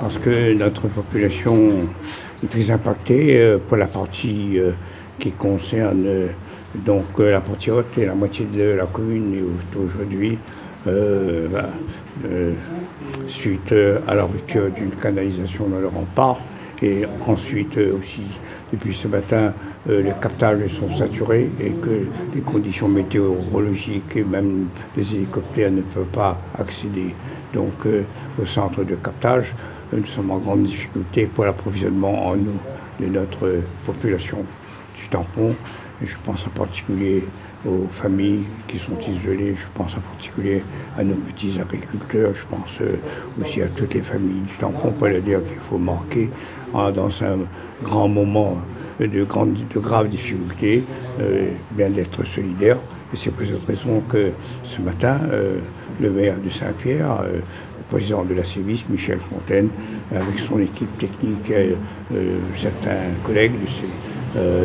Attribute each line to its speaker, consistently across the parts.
Speaker 1: parce que notre population est très impactée pour la partie qui concerne donc la partie haute et la moitié de la commune est aujourd'hui suite à la rupture d'une canalisation dans le rempart et ensuite aussi depuis ce matin les captages sont saturés et que les conditions météorologiques et même les hélicoptères ne peuvent pas accéder donc au centre de captage. Nous sommes en grande difficulté pour l'approvisionnement en eau de notre population du tampon. Et je pense en particulier aux familles qui sont isolées, je pense en particulier à nos petits agriculteurs, je pense aussi à toutes les familles du tampon, pour leur dire qu'il faut marquer dans un grand moment de graves difficultés, bien d'être solidaire. Et c'est pour cette raison que ce matin, le maire de Saint-Pierre, le président de la CIVIS, Michel Fontaine, avec son équipe technique et certains collègues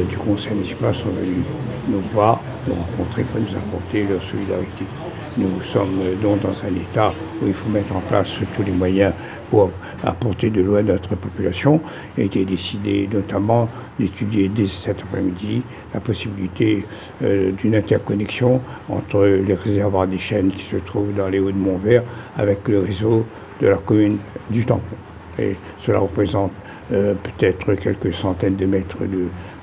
Speaker 1: du conseil municipal sont venus nous voir, nous rencontrer pour nous apporter leur solidarité. Nous sommes donc dans un état où il faut mettre en place tous les moyens pour apporter de l'eau à notre population. Il a été décidé notamment d'étudier dès cet après-midi la possibilité d'une interconnexion entre les réservoirs des chênes qui se trouvent dans les Hauts de Montvert avec le réseau de la commune du Tampon. Et cela représente peut-être quelques centaines de mètres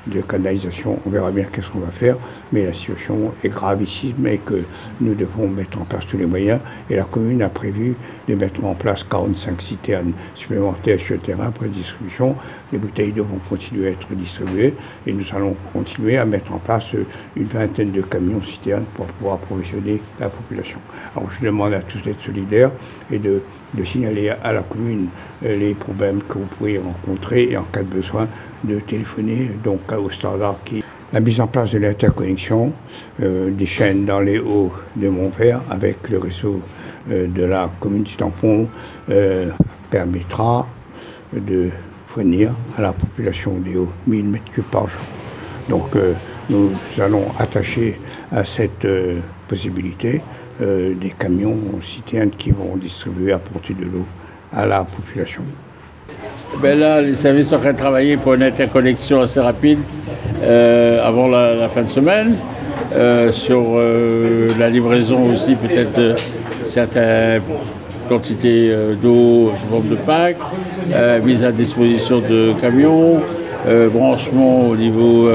Speaker 1: de canalisation. On verra bien qu'est-ce qu'on va faire, mais la situation est gravissime et que nous devons mettre en place tous les moyens. Et la commune a prévu de mettre en place 45 citernes supplémentaires sur le terrain pour la distribution. Les bouteilles devront continuer à être distribuées et nous allons continuer à mettre en place une vingtaine de camions citernes pour pouvoir approvisionner la population. Alors je demande à tous d'être solidaires et de signaler à la commune les problèmes que vous pourriez rencontrer et en cas de besoin de téléphoner donc au standard qui la mise en place de l'interconnexion des chaînes dans les Hauts de Montvert avec le réseau de la commune du Tampon permettra de fournir à la population des Hauts 1000 m3 par jour. Donc nous allons attacher à cette possibilité des camions citernes qui vont distribuer, apporter de l'eau à la population.
Speaker 2: Ben là, les services sont en train de travailler pour une interconnexion assez rapide avant la fin de semaine, sur la livraison aussi peut-être de certaines quantités d'eau sous forme de pack, mise à disposition de camions, branchement au niveau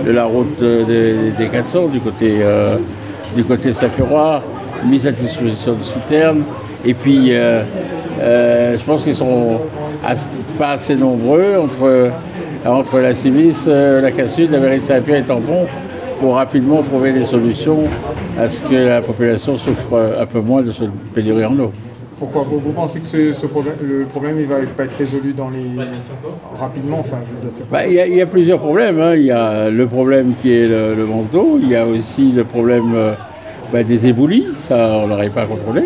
Speaker 2: de la route des 400 du côté Saint-Pierrois, mise à disposition de citernes, et puis je pense qu'ils sont pas assez nombreux entre la CIVIS, la CASUD, la mairie de Saint-Pierre et Tampon pour rapidement trouver des solutions à ce que la population souffre un peu moins de ce pénurie en eau.
Speaker 3: Pourquoi vous pensez que le problème il va pas être résolu rapidement enfin,
Speaker 2: il y a plusieurs problèmes. Hein. Il y a le problème qui est le manque d'eau, il y a aussi le problème des éboulis, ça on n'arrive pas à contrôler.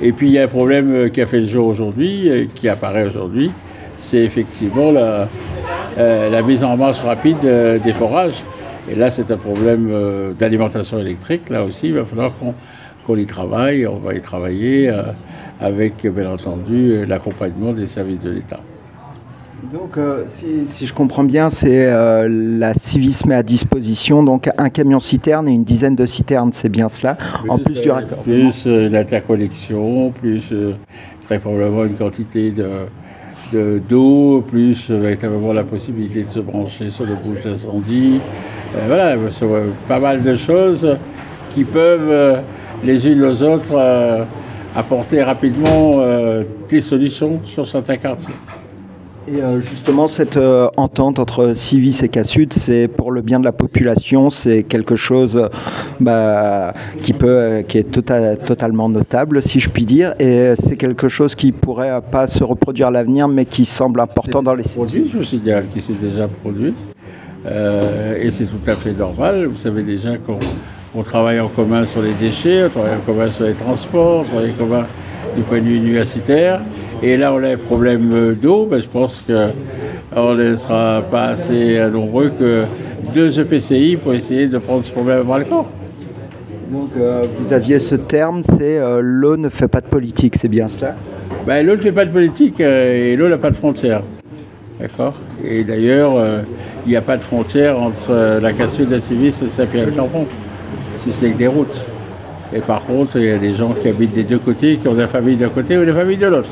Speaker 2: Et puis il y a un problème qui a fait le jour aujourd'hui, qui apparaît aujourd'hui, c'est effectivement la mise en marche rapide des forages. Et là c'est un problème d'alimentation électrique, là aussi il va falloir qu'on y travaille, on va y travailler avec bien entendu l'accompagnement des services de l'État.
Speaker 4: Donc si je comprends bien, c'est la CIVIS met à disposition donc un camion citerne et une dizaine de citernes, c'est bien cela, en plus du raccord.
Speaker 2: Plus l'interconnexion, plus très probablement une quantité d'eau, plus véritablement la possibilité de se brancher sur le bouche d'incendie. Voilà, pas mal de choses qui peuvent les unes aux autres apporter rapidement des solutions sur certains quartiers.
Speaker 4: Et justement, cette entente entre CIVIS et CASUD, c'est pour le bien de la population, c'est quelque chose qui est totalement notable, si je puis dire, et c'est quelque chose qui pourrait pas se reproduire à l'avenir, mais qui semble important dans les
Speaker 2: produits. Je signale qui s'est déjà produit, et c'est tout à fait normal. Vous savez déjà qu'on travaille en commun sur les déchets, on travaille en commun sur les transports, on travaille en commun du point de vue universitaire. Et là, on a un problème d'eau. Je pense qu'on ne sera pas assez nombreux que 2 EPCI pour essayer de prendre ce problème à bras-le-corps.
Speaker 4: Donc, vous aviez ce terme, c'est l'eau ne fait pas de politique, c'est bien ça?
Speaker 2: Ben, l'eau ne fait pas de politique et l'eau n'a pas de frontières. D'accord. Et d'ailleurs, il n'y a pas de frontière entre la Cassule, la Civis et Saint-Pierre-le-Campon, si c'est que des routes. Et par contre, il y a des gens qui habitent des deux côtés, qui ont des familles d'un côté ou des familles de l'autre.